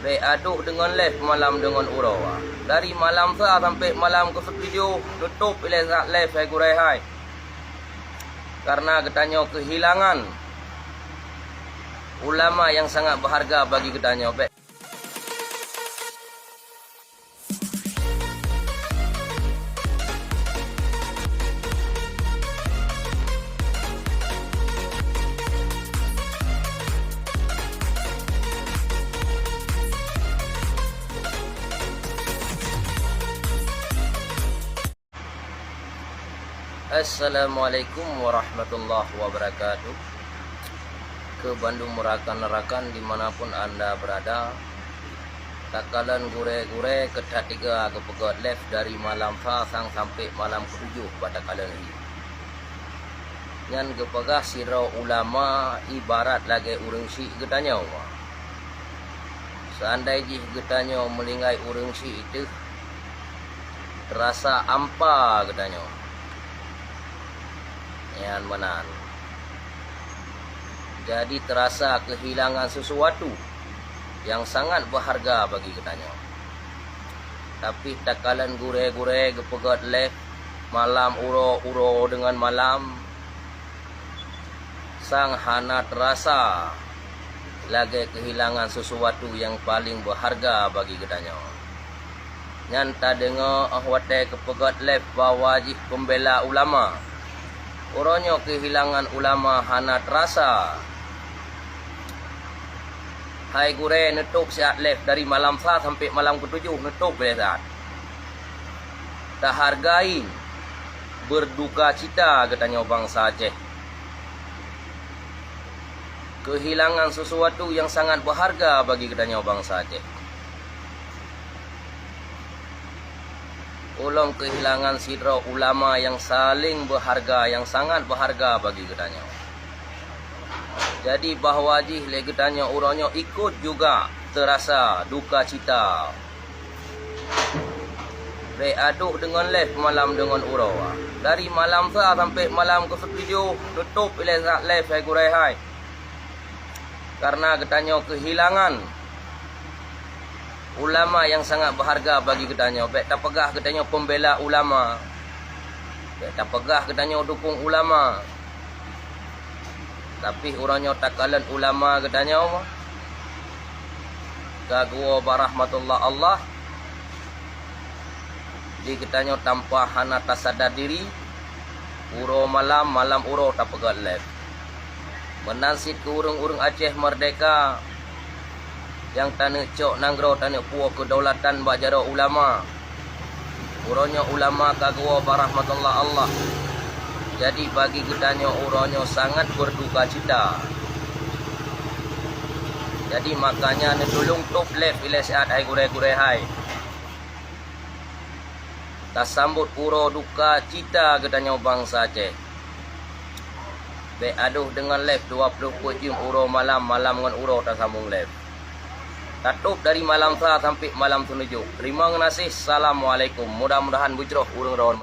Aduk dengan live malam dengan urawa. Dari malam sa sampai malam ke-7 tutup live saya kurehai. Karena katanya kehilangan ulama yang sangat berharga bagi katanya. Assalamualaikum warahmatullahi wabarakatuh. Ke Bandung merakan-rakan dimanapun anda berada. Takalan gure-gure ketat tiga ke pegot live dari malam sang sampai malam ke-7 pada kalian ini. Ngan kepegah sirau ulama ibarat lagi urang si getanya. Seandainya getanya melingai urang si itu terasa ampa getanya. Yang benar. Jadi terasa kehilangan sesuatu yang sangat berharga bagi katanya. Tapi takalan gure-gure kepegat leh malam uro-uro dengan malam sang hana terasa lagi kehilangan sesuatu yang paling berharga bagi katanya. Nyanta dengar ahwate kepegat leh bawajih pembela ulama. Orangnya kehilangan ulama hana terasa. Hai gure netuk siat left dari malam sa sampai malam ke-7 netuk berat. Tak hargain berduka cita katanya bangsa Aceh. Kehilangan sesuatu yang sangat berharga bagi katanya bangsa Aceh. Ulang kehilangan sidra ulama yang saling berharga, yang sangat berharga bagi katanya. Jadi bahawa jih le katanya orangnya ikut juga terasa duka cita. Aduk dengan live malam dengan urawa. Dari malam sa sampai malam ke-7 tutup live saya kurehai. Karena katanya kehilangan ulama yang sangat berharga bagi katanya. Baik tak pegah katanya pembela ulama. Baik tak pegah katanya dukung ulama. Tapi orangnya takalan ulama katanya apa? Gagwa barahmatullah Allah. Di katanya tanpa hana tasadar diri. Uro malam uro tak pegah live. Menansit ke urang-urang Aceh merdeka. Yang tanah cok nanggro tanah puak kedaulatan bajara ulama. Uranya ulama kagwa barahmatullah Allah. Jadi bagi kitanya uranya sangat berduka cita. Jadi makanya nedulung top left ila saat ai gure-gure hai. Tak sambut uro duka cita katanya bangsa Aceh. Be aduh dengan left 20 jam uro malam dengan uro tak sambung left. Tutup dari malam sa sampai malam 7. Terima kasih. Assalamualaikum. Mudah-mudahan bujroh urang rawan.